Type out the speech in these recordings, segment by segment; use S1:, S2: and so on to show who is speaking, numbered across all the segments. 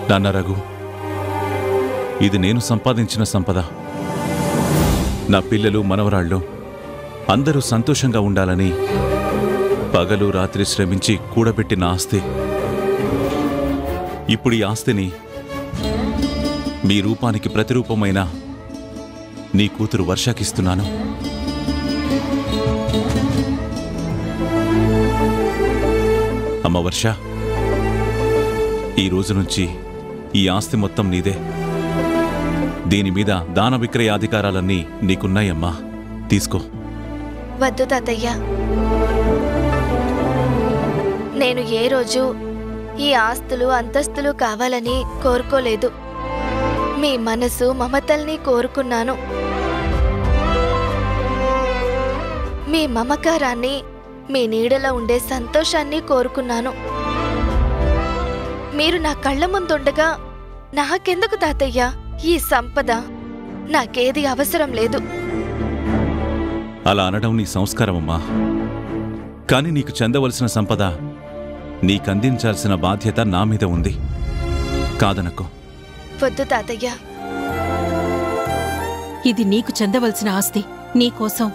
S1: నాన్న రఘు, ఇది నేను సంపాదించిన సంపద. నా పిల్లలు మనవరాళ్ళు అందరూ సంతోషంగా ఉండాలని పగలు రాత్రి శ్రమించి కూడబెట్టిన ఆస్తి. ఇప్పుడు ఈ ఆస్తిని మీ రూపానికి ప్రతిరూపమైన నీ కూతురు వర్షకిస్తున్నాను. అమ్మ వర్ష, ఈ రోజు నుంచి ఈ ఆస్తి మొత్తం నీదే. దీని మీద దాన విక్రయాధికారాలన్నీ నీకున్నాయమ్మా, తీసుకో.
S2: వద్దు తాతయ్య, నేను ఏ రోజు ఈ ఆస్తులు అంతస్తులు కావాలని కోరుకోలేదు. మీ మనసు మమతల్ని కోరుకున్నాను. మీ మమకారాన్ని, మీ నీడలో ఉండే సంతోషాన్ని కోరుకున్నాను. మీరు నా కళ్ళ ముందుండగా నాకెందుకు తాతయ్య ఈ సంపద? నాకేది అవసరం లేదు.
S1: అలా అనడం నీ సంస్కారమమ్మా. కాని నీకు చెందవలసిన సంపద నీకందించాల్సిన బాధ్యత నా మీద ఉంది, కాదనకో.
S2: వద్దు తాతయ్య,
S3: ఇది నీకు చెందవలసిన ఆస్తి, నీకోసం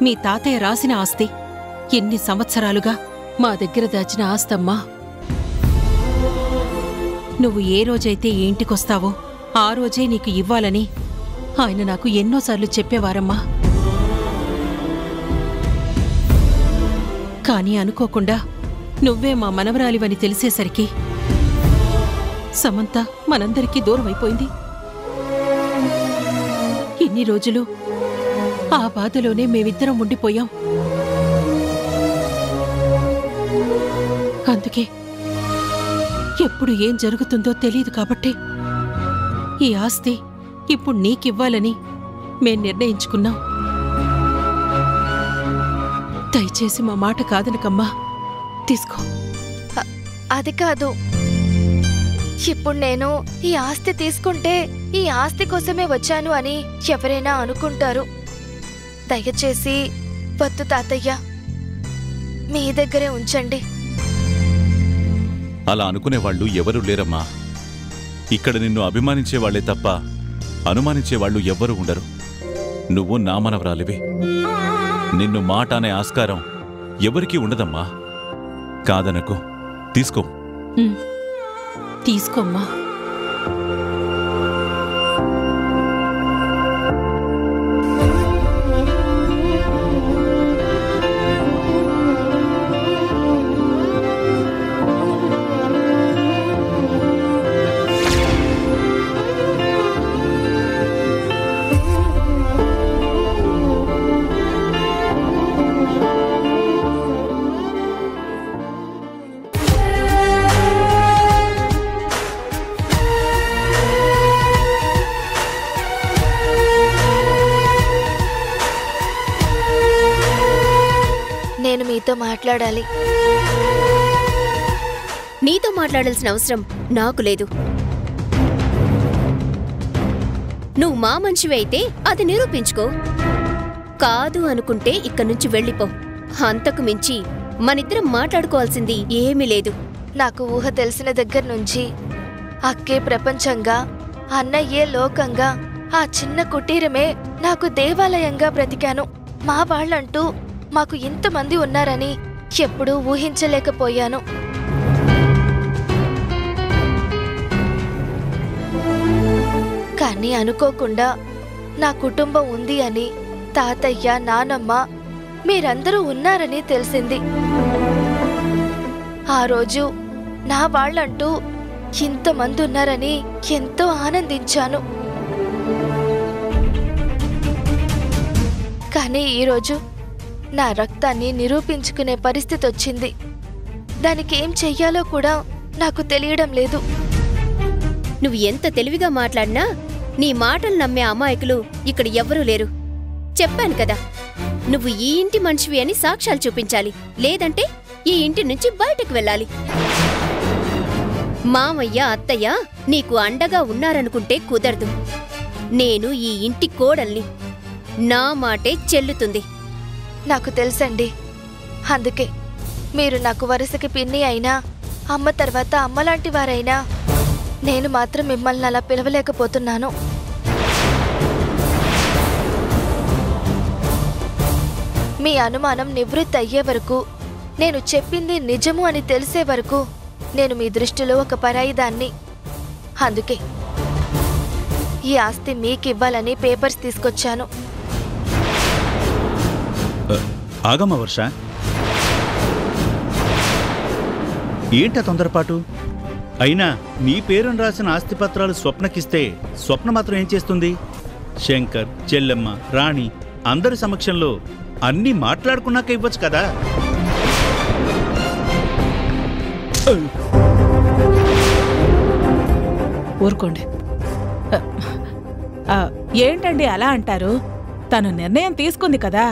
S3: మీ తాతయ్య రాసిన ఆస్తి. ఎన్ని సంవత్సరాలుగా మా దగ్గర దాచిన ఆస్తమ్మా. నువ్వు ఏ రోజైతే ఈ ఇంటికొస్తావో ఆ రోజే నీకు ఇవ్వాలని ఆయన నాకు ఎన్నోసార్లు చెప్పేవారమ్మా. కాని అనుకోకుండా నువ్వే మా మనవరాలివని తెలిసేసరికి సమంత మనందరికీ దూరమైపోయింది. ఇన్ని రోజులు ఆ బాధలోనే మేమిద్దరం ఉండిపోయాం. అందుకే ఎప్పుడు ఏం జరుగుతుందో తెలియదు కాబట్టి ఈ ఆస్తి ఇప్పుడు నీకివ్వాలని మేం నిర్ణయించుకున్నాం. దయచేసి మా మాట కాదనకమ్మా, తీసుకో.
S2: అది కాదు, ఇప్పుడు నేను ఈ ఆస్తి తీసుకుంటే ఈ ఆస్తి కోసమే వచ్చాను అని ఎవరైనా అనుకుంటారు. దయచేసి వద్దు తాతయ్య, మీ దగ్గరే ఉంచండి.
S1: అలా అనుకునేవాళ్లు ఎవరూ లేరమ్మా. ఇక్కడ నిన్ను అభిమానించేవాళ్లే తప్ప అనుమానించేవాళ్లు ఎవ్వరూ ఉండరు. నువ్వు నా మనవరాలివి. నిన్ను మాట అనే ఆస్కారం ఎవరికీ ఉండదమ్మా, కాదనకు. తీసుకో.
S3: తీసుకోమ్మా.
S2: నేను మీతో మాట్లాడాలి.
S4: నీతో మాట్లాడాల్సిన అవసరం నాకు లేదు. నువ్వు మా మనిషివి అయితే అది నిరూపించుకో. కాదు అనుకుంటే ఇక్కడి నుంచి వెళ్ళిపో. అంతకు మించి మనిద్దరం మాట్లాడుకోవాల్సింది ఏమీ లేదు.
S2: నాకు ఊహ తెలిసిన దగ్గర నుంచి అక్కే ప్రపంచంగా, అన్నయ్యే లోకంగా, ఆ చిన్న కుటీరమే నాకు దేవాలయంగా బ్రతికాను. మా వాళ్ళంటూ మాకు ఇంతమంది ఉన్నారని ఎప్పుడూ ఊహించలేకపోయాను. కానీ అనుకోకుండా నా కుటుంబం ఉంది అని, తాతయ్య, నానమ్మ మీరందరూ ఉన్నారని తెలిసింది. ఆ రోజు నా వాళ్ళంటూ ఇంతమంది ఉన్నారని ఎంతో ఆనందించాను. కానీ ఈరోజు నా రక్తాన్ని నిరూపించుకునే పరిస్థితి వచ్చింది. దానికి ఏం చెయ్యాలో కూడా నాకు తెలియడం లేదు.
S4: నువ్వు ఎంత తెలివిగా మాట్లాడినా నీ మాటలు నమ్మే అమాయకులు ఇక్కడ ఎవ్వరూ లేరు. చెప్పాను కదా, నువ్వు ఈ ఇంటి మనిషివి అని సాక్ష్యాలు చూపించాలి. లేదంటే ఈ ఇంటి నుంచి బయటకు వెళ్ళాలి. మామయ్య, అత్తయ్య నీకు అండగా ఉన్నారనుకుంటే కుదరదు. నేను ఈ ఇంటి కోడల్ని. నా మాటే చెల్లుతుంది.
S2: నాకు తెలుసండి. అందుకే మీరు నాకు వరుసకి పిన్ని అయినా, అమ్మ తర్వాత అమ్మలాంటి వారైనా నేను మాత్రం మిమ్మల్ని అలా పిలవలేకపోతున్నాను. మీ అనుమానం నివృత్తి అయ్యే వరకు, నేను చెప్పింది నిజము అని తెలిసే వరకు నేను మీ దృష్టిలో ఒక పరాయిదాన్ని. అందుకే ఈ ఆస్తి మీకివ్వాలని పేపర్స్ తీసుకొచ్చాను.
S5: ఆగమ్మ వర్ష, ఏంట తొందరపాటు? అయినా నీ పేరును రాసిన ఆస్తిపత్రాలు స్వప్నకిస్తే స్వప్న మాత్రం ఏం చేస్తుంది? శంకర్, చెల్లెమ్మ, రాణి అందరి సమక్షంలో అన్నీ మాట్లాడుకున్నాక ఇవ్వచ్చు కదా.
S6: ఊరుకోండి. ఏంటండి అలా అంటారు? తను నిర్ణయం తీసుకుంది కదా.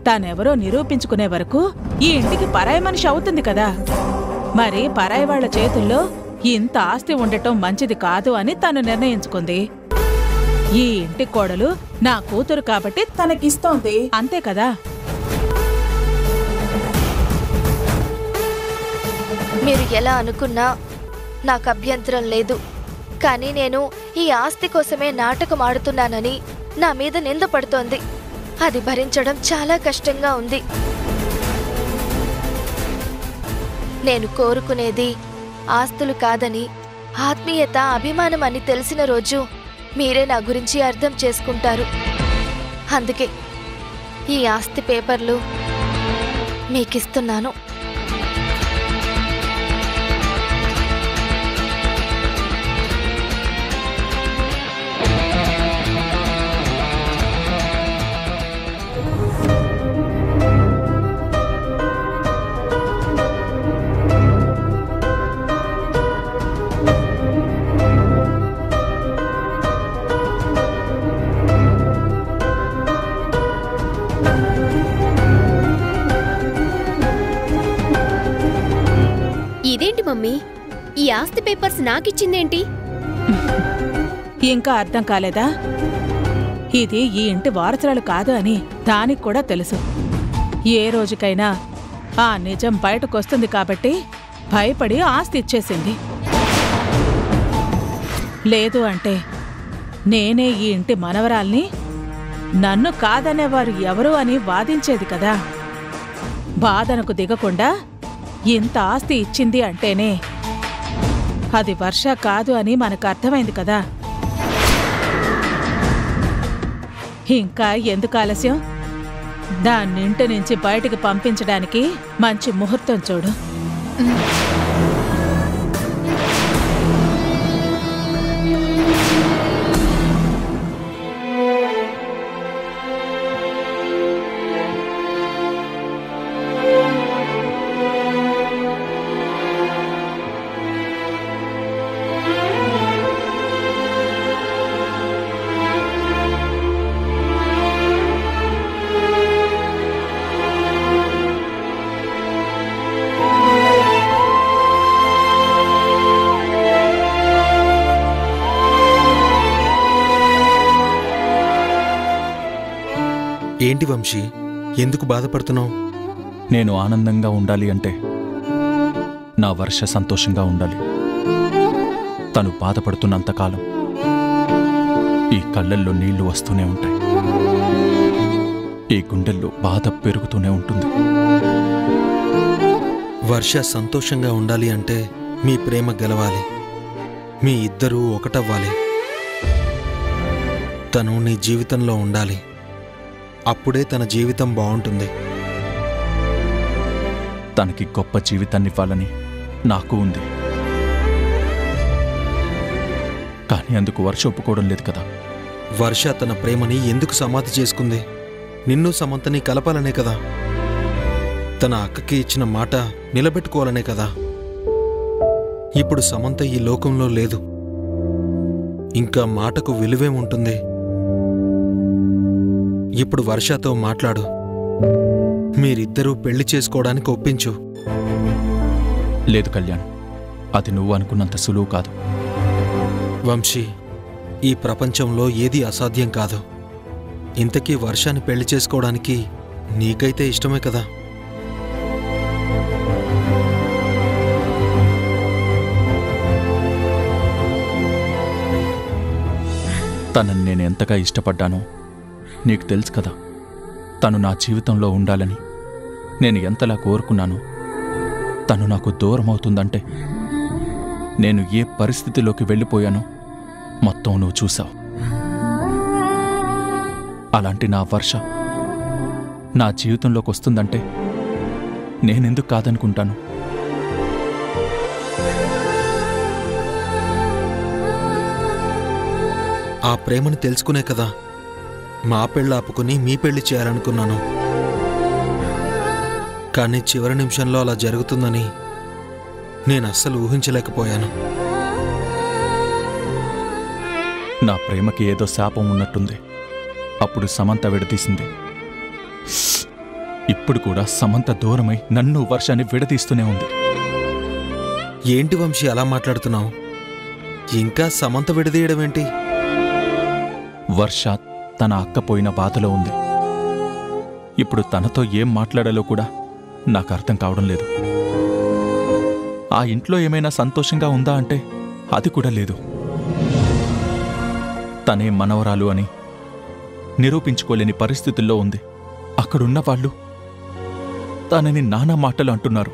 S6: తానెవరో నిరూపించుకునే వరకు ఈ ఇంటికి పరాయి మనిషి అవుతుంది కదా. మరి పరాయి వాళ్ల చేతుల్లో ఇంత ఆస్తి ఉండటం మంచిది కాదు అని తను నిర్ణయించుకుంది. ఈ ఇంటి కోడలు నా కూతురు కాబట్టి తనకిస్తోంది, అంతే కదా.
S2: మీరు ఎలా అనుకున్నా నాకు అభ్యంతరం లేదు. కానీ నేను ఈ ఆస్తి కోసమే నాటకం ఆడుతున్నానని నా మీద నింద పడుతోంది. అది భరించడం చాలా కష్టంగా ఉంది. నేను కోరుకునేది ఆస్తులు కాదని, ఆత్మీయత, అభిమానం అని తెలిసిన రోజు మీరే నా గురించి అర్థం చేసుకుంటారు. అందుకే ఈ ఆస్తి పేపర్లు మీకిస్తున్నాను.
S4: ఇదేంటి మమ్మీ, ఈ ఆస్తి పేపర్స్ నాకిచ్చిందేంటి?
S6: ఇంకా అర్థం కాలేదా? ఇది ఈ ఇంటి వారసురాలు కాదు అని దానికి కూడా తెలుసు. ఏ రోజుకైనా ఆ నిజం బయటకొస్తుంది కాబట్టి భయపడి ఆస్తి ఇచ్చేసింది. లేదు అంటే నేనే ఈ ఇంటి మనవరాల్ని, నన్ను కాదనేవారు ఎవరు అని వాదించేది కదా. బాధనకు దిగకుండా ఇంత ఆస్తి ఇచ్చింది అంటేనే అది వర్ష కాదు అని మనకు అర్థమైంది కదా. ఇంకా ఎందుకు ఆలస్యం? దాన్నింటి నుంచి బయటికి పంపించడానికి మంచి ముహూర్తం చూడు.
S7: ఏంటి వంశీ, ఎందుకు బాధపడుతున్నావు?
S1: నేను ఆనందంగా ఉండాలి అంటే నా వర్ష సంతోషంగా ఉండాలి. తను బాధపడుతున్నంతకాలం ఈ కళ్ళల్లో నీళ్లు వస్తూనే ఉంటాయి, ఈ గుండెల్లో బాధ పెరుగుతూనే ఉంటుంది.
S7: వర్ష సంతోషంగా ఉండాలి అంటే మీ ప్రేమ గెలవాలి, మీ ఇద్దరూ ఒకటవ్వాలి. తను నీ జీవితంలో ఉండాలి, అప్పుడే తన జీవితం బాగుంటుంది.
S1: తనకి గొప్ప జీవితాన్నివ్వాలని నాకు ఉంది. కానీ అందుకు వర్ష ఒప్పుకోవడం లేదు కదా.
S7: వర్ష తన ప్రేమని ఎందుకు సమాధి చేసుకుంది? నిన్ను సమంతని కలపాలనే కదా. తన అక్కకి ఇచ్చిన మాట నిలబెట్టుకోవాలనే కదా. ఇప్పుడు సమంత ఈ లోకంలో లేదు, ఇంకా మాటకు విలువేముంటుంది? ఇప్పుడు వర్షతో మాట్లాడు, మీరిద్దరూ పెళ్లి చేసుకోవడానికి ఒప్పించు.
S1: లేదు కళ్యాణ్, అది నువ్వు అనుకున్నంత సులువు కాదు.
S7: వంశీ, ఈ ప్రపంచంలో ఏదీ అసాధ్యం కాదు. ఇంతకీ వర్షాన్ని పెళ్లి చేసుకోవడానికి నీకైతే ఇష్టమే కదా.
S8: తనని నేను ఎంతగా ఇష్టపడ్డానో నీకు తెలుసు కదా. తను నా జీవితంలో ఉండాలని నేను ఎంతలా కోరుకున్నానో తను నాకు దూరం అవుతుందంటే నేను ఏ పరిస్థితిలోకి వెళ్ళిపోయానో మొత్తం నువ్వు చూసావు. అలాంటి నా వర్ష నా జీవితంలోకి వస్తుందంటే నేనెందుకు కాదనుకుంటాను?
S7: ఆ ప్రేమని తెలుసుకునే కదా మా పెళ్ళి ఆపుకుని మీ పెళ్లి చేయాలనుకున్నాను. కానీ చివరి నిమిషంలో అలా జరుగుతుందని నేను అస్సలు ఊహించలేకపోయాను.
S8: నా ప్రేమకి ఏదో శాపం ఉన్నట్టుంది. అప్పుడు సమంత విడదీసింది. ఇప్పుడు కూడా సమంత దూరమై నన్ను వర్షాన్ని విడదీస్తూనే ఉంది.
S7: ఏంటి వంశీ అలా మాట్లాడుతున్నావు? ఇంకా సమంత విడదీయడం ఏంటి?
S8: వర్ష తన అక్క పోయిన బాధలో ఉంది. ఇప్పుడు తనతో ఏం మాట్లాడాలో కూడా నాకు అర్థం కావడం లేదు. ఆ ఇంట్లో ఏమైనా సంతోషంగా ఉందా అంటే అది కూడా లేదు. తనే మనవరాలు అని నిరూపించుకోలేని పరిస్థితుల్లో ఉంది. అక్కడున్న వాళ్ళు తనని నానా మాటలు అంటున్నారు.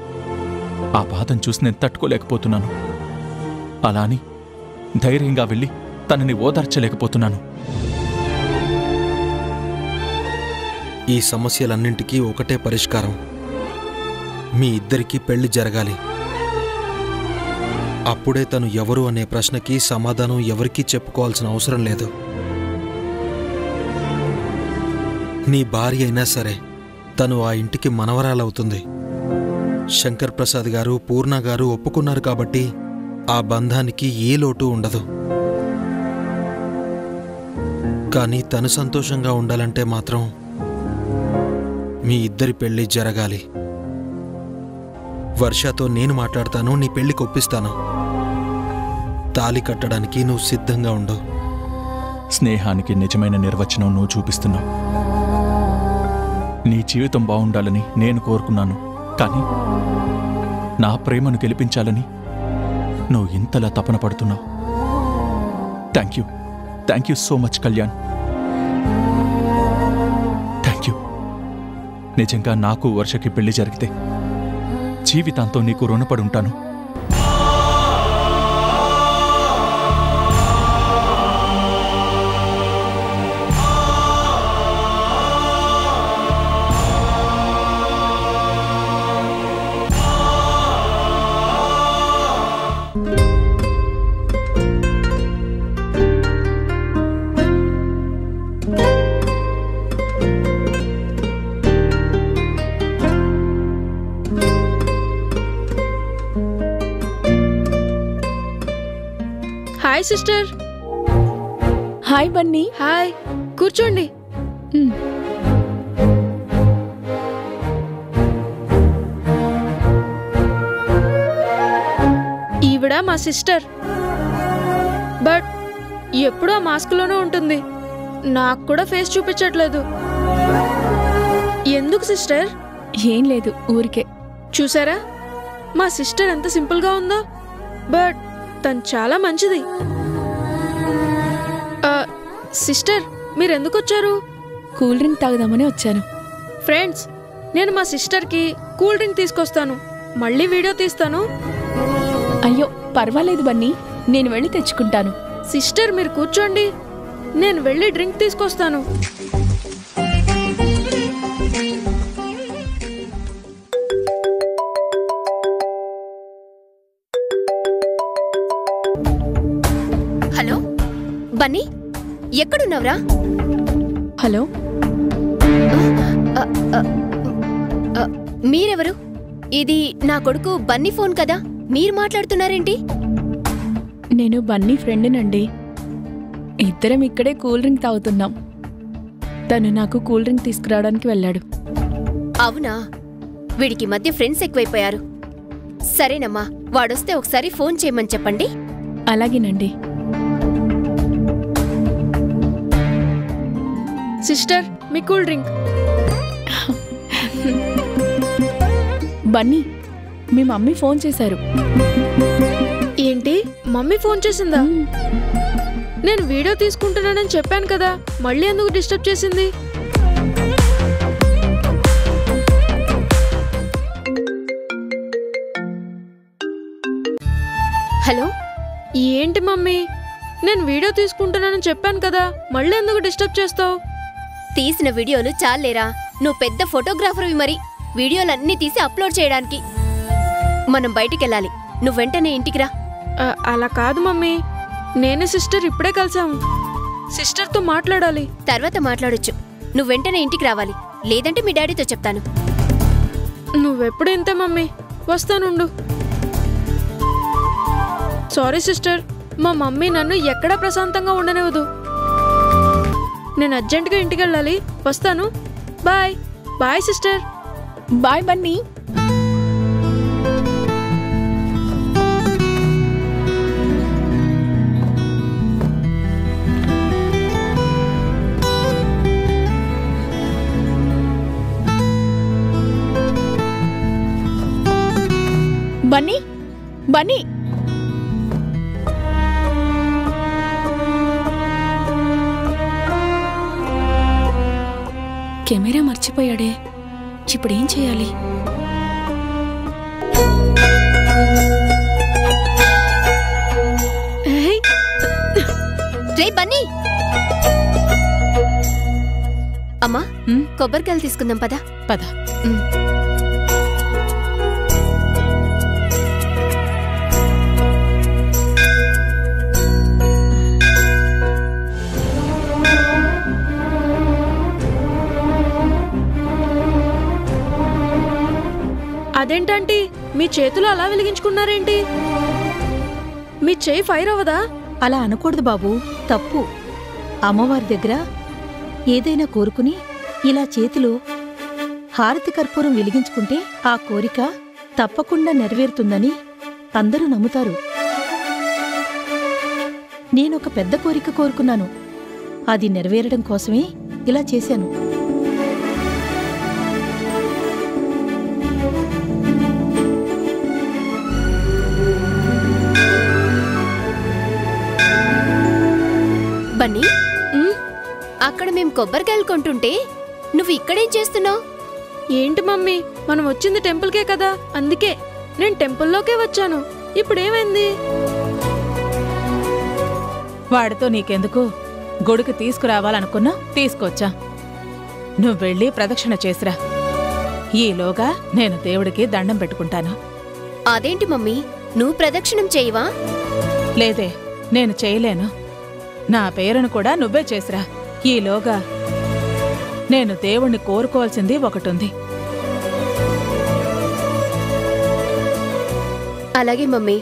S8: ఆ బాధను చూసి నేను తట్టుకోలేకపోతున్నాను. అలా అని ధైర్యంగా వెళ్ళి తనని ఓదార్చలేకపోతున్నాను.
S7: ఈ సమస్యలన్నింటికీ ఒకటే పరిష్కారం. మీ ఇద్దరికీ పెళ్లి జరగాలి. అప్పుడే తను ఎవరు అనే ప్రశ్నకి సమాధానం ఎవరికీ చెప్పుకోవాల్సిన అవసరం లేదు. నీ భార్య అయినా సరే తను ఆ ఇంటికి మనవరాలవుతుంది. శంకర్ ప్రసాద్ గారు, పూర్ణ గారు ఒప్పుకున్నారు కాబట్టి ఆ బంధానికి ఏ లోటు ఉండదు. కానీ తను సంతోషంగా ఉండాలంటే మాత్రం మీ ఇద్దరి పెళ్లి జరగాలి. వర్షతో నేను మాట్లాడతాను, నీ పెళ్లికి ఒప్పిస్తాను. తాళి కట్టడానికి నువ్వు సిద్ధంగా ఉండు.
S8: స్నేహానికి నిజమైన నిర్వచనం నువ్వు చూపిస్తున్నావు. నీ జీవితం బాగుండాలని నేను కోరుకున్నాను. కానీ నా ప్రేమను గెలిపించాలని నువ్వు ఇంతలా తపన పడుతున్నావు. Thank you so much Kalyan. Thank you. నిజంగా నాకు వర్షకి పెళ్లి జరిగితే జీవితాంతో నీకు రుణపడి ఉంటాను.
S9: Hi sister.
S10: Hi Bunny.
S9: Hi, కూర్చోండి. ఈవిడ మా సిస్టర్. బట్ ఎప్పుడూ ఆ మాస్క్లోనే ఉంటుంది. నాకు కూడా ఫేస్ చూపించట్లేదు. ఎందుకు సిస్టర్?
S10: ఏం లేదు, ఊరికే.
S9: చూసారా మా సిస్టర్ ఎంత సింపుల్గా ఉందో. బట్ తను చాలా మంచిది. సిస్టర్, మీరెందుకు వచ్చారు?
S10: కూల్ డ్రింక్ తాగుదామని వచ్చాను.
S9: ఫ్రెండ్స్, నేను మా సిస్టర్కి కూల్ డ్రింక్ తీసుకొస్తాను. మళ్ళీ వీడియో తీస్తాను.
S10: అయ్యో పర్వాలేదు బన్నీ, నేను వెళ్ళి తెచ్చుకుంటాను.
S9: సిస్టర్, మీరు కూర్చోండి, నేను వెళ్ళి డ్రింక్ తీసుకొస్తాను.
S4: హలో బన్నీ, ఎక్కడున్నావురా?
S10: హలో,
S4: మీరెవరు? ఇది నా కొడుకు బన్నీ ఫోన్ కదా, మీరు మాట్లాడుతున్నారేంటి?
S10: నేను బన్నీ ఫ్రెండ్నండి. ఇద్దరం ఇక్కడే కూల్ డ్రింక్ తాగుతున్నాం. తను నాకు కూల్ డ్రింక్ తీసుకురావడానికి వెళ్ళాడు.
S4: అవునా? వీడికి మధ్య ఫ్రెండ్స్ ఎక్కువైపోయారు. సరేనమ్మా, వాడొస్తే ఒకసారి ఫోన్ చేయమని చెప్పండి.
S10: అలాగేనండి.
S9: సిస్టర్, మీ కూల్ డ్రింక్.
S10: బన్నీ, మీ మమ్మీ ఫోన్ చేశారు.
S9: ఏంటి, మమ్మీ ఫోన్ చేసిందా? నేను వీడియో తీసుకుంటున్నానని చెప్పాను కదా, మళ్ళీ ఎందుకు డిస్టర్బ్ చేసింది?
S4: హలో,
S9: ఏంటి మమ్మీ, నేను వీడియో తీసుకుంటున్నానని చెప్పాను కదా, మళ్ళీ ఎందుకు డిస్టర్బ్ చేస్తావు?
S4: తీసిన వీడియోలు చాలేరా, నువ్వు పెద్ద ఫోటోగ్రాఫర్వి, మరి వీడియోలన్నీ తీసి అప్లోడ్ చేయడానికి. మనం బయటికెళ్ళాలి, నువ్వు వెంటనే ఇంటికి రా.
S9: అలా కాదు మమ్మీ, నేను సిస్టర్ ఇప్పుడే కలిసాము. సిస్టర్తో మాట్లాడాలి.
S4: తర్వాత మాట్లాడొచ్చు. నువ్వు వెంటనే ఇంటికి రావాలి, లేదంటే మీ డాడీతో చెప్తాను.
S9: నువ్వెప్పుడు ఇంతే మమ్మీ, వస్తానుండు. సారీ సిస్టర్, మా మమ్మీ నన్ను ఎక్కడా ప్రశాంతంగా ఉండనివ్వదు. నేను అర్జెంటుగా ఇంటికి వెళ్ళాలి, వస్తాను. Bye. Bye sister.
S10: Bye Bunny. Bunny, Bunny, camera మర్చిపోయాడే, ఇప్పుడేం చేయాలి?
S4: రే బన్నీ, అమ్మా కొబ్బరికాయలు తీసుకుందాం పద.
S3: పద.
S9: అదేంటంటీ, మీ చేతులు అలా వెలిగించుకున్నారేంటి? మీ చేయి ఫైర్ అవ్వదా?
S11: అలా అనకూడదు బాబు, తప్పు. అమ్మవారి దగ్గర ఏదైనా కోరుకుని ఇలా చేతిలో హారతి కర్పూరం వెలిగించుకుంటే ఆ కోరిక తప్పకుండా నెరవేరుతుందని అందరూ నమ్ముతారు. నేనొక పెద్ద కోరిక కోరుకున్నాను, అది నెరవేరడం కోసమే ఇలా చేశాను.
S4: బన్నీ, అక్కడ మేం కొబ్బరికాయలు కొంటుంటే నువ్వు ఇక్కడేం చేస్తున్నావు?
S9: ఏంటి మమ్మీ, మనం వచ్చింది టెంపుల్కే కదా, అందుకే నేను టెంపుల్లోకే వచ్చాను. ఇప్పుడేమైంది?
S6: వాడితో నీకెందుకు? గుడికి తీసుకురావాలనుకున్నా తీసుకొచ్చా. నువ్వెళ్ళి ప్రదక్షిణ చేసిరా. ఈలోగా నేను దేవుడికి దండం పెట్టుకుంటాను.
S4: అదేంటి మమ్మీ, నువ్వు ప్రదక్షిణం చేయవా?
S6: లేదే, నేను చేయలేను. నా పేరును కూడా నువ్వే చేసిరా. ఈలోగా నేను దేవుణ్ణి కోరుకోవాల్సింది ఒకటుంది.
S4: అలాగే మమ్మీ.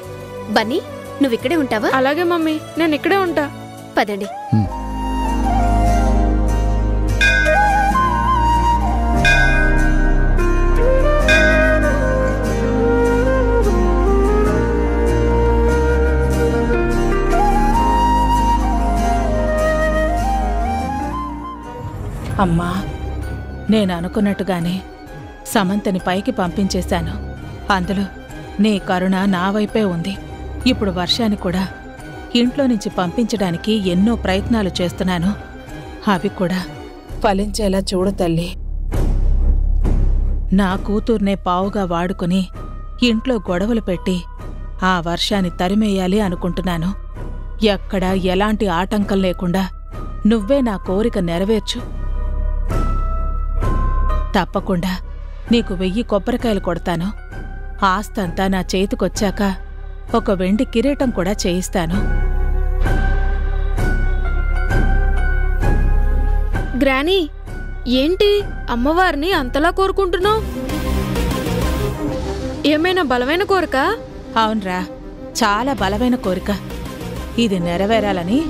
S4: బన్నీ, నువ్విక్కడే ఉంటావా?
S9: అలాగే మమ్మీ, నేను ఇక్కడే ఉంటా.
S4: పదండి.
S6: అమ్మా, నేననుకున్నట్టుగానే సమంతని పైకి పంపించేశాను. అందులో నీ కరుణ నా వైపే ఉంది. ఇప్పుడు వర్షాన్ని కూడా ఇంట్లో నుంచి పంపించడానికి ఎన్నో ప్రయత్నాలు చేస్తున్నాను. అవి కూడా ఫలించేలా చూడు తల్లి. నా కూతుర్నే పావుగా వాడుకుని ఇంట్లో గొడవలు పెట్టి ఆ వర్షాన్ని తరిమేయాలి అనుకుంటున్నాను. ఎక్కడా ఎలాంటి ఆటంకం లేకుండా నువ్వే నా కోరిక నెరవేర్చు. తప్పకుండా నీకు 1000 కొబ్బరికాయలు కొడతాను. ఆస్తంతా నా చేతికొచ్చాక ఒక వెండి కిరీటం కూడా చేయిస్తాను.
S9: గ్రానీ, ఏంటి అమ్మవారిని అంతలా కోరుకుంటున్నావు? ఏమైనా బలమైన కోరిక?
S6: అవునరా, చాలా బలమైన కోరిక. ఇది నెరవేరాలని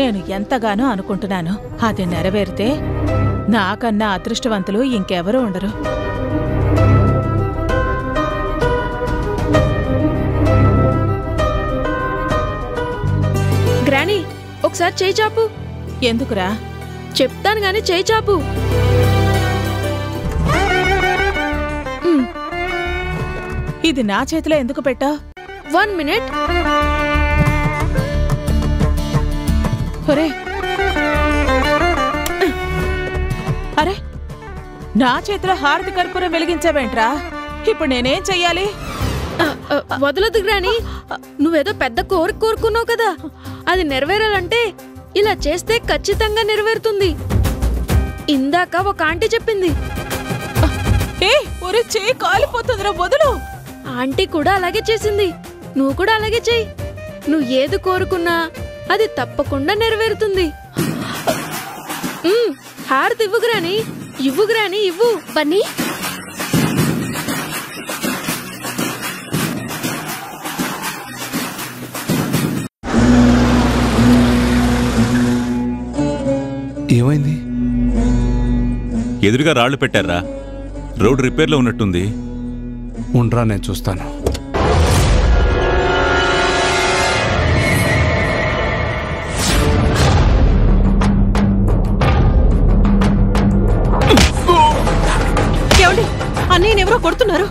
S6: నేను ఎంతగానో అనుకుంటున్నాను. అది నెరవేరితే నాకన్నా అదృష్టవంతులు ఇంకెవరూ ఉండరు.
S9: గ్రానీ, ఒకసారి చేయి చాపు.
S6: ఎందుకురా?
S9: చెప్తాను గాని చేయి చాపు.
S6: ఇది నా చేతిలో ఎందుకు పెట్టావు?
S9: 1 మినిట్.
S6: ఒరే అరే నా చేతిలో హారతి కర్పూరం వెలిగించావేంట్రా? ఇప్పుడు నేనేం చెయ్యాలి?
S9: వదలదు గ్రాని, నువ్వేదో పెద్ద కోరిక కోరుకున్నావు కదా, అది నెరవేరాలంటే ఇలా చేస్తే ఖచ్చితంగా నెరవేరుతుంది. ఇందాక ఒక ఆంటీ చెప్పింది.
S6: ఒరే చేయి కాలిపోతుందిరా, వదులు.
S9: ఆంటీ కూడా అలాగే చేసింది, నువ్వు కూడా అలాగే చెయ్యి. నువ్వు ఏది కోరుకున్నా అది తప్పకుండా నెరవేరుతుంది. హారతి ఇవ్వు గ్రాని, ఇవ్వు గ్రాని, ఇవ్వు.
S4: బన్నీ
S12: ఏమైంది?
S1: ఎదురుగా రాళ్లు పెట్టారా? రోడ్ రిపేర్లో ఉన్నట్టుంది.
S12: ఉండ్రా, నేను చూస్తాను.
S3: ఏమండి, అన్నయ్యనెవరో కొడుతున్నారు.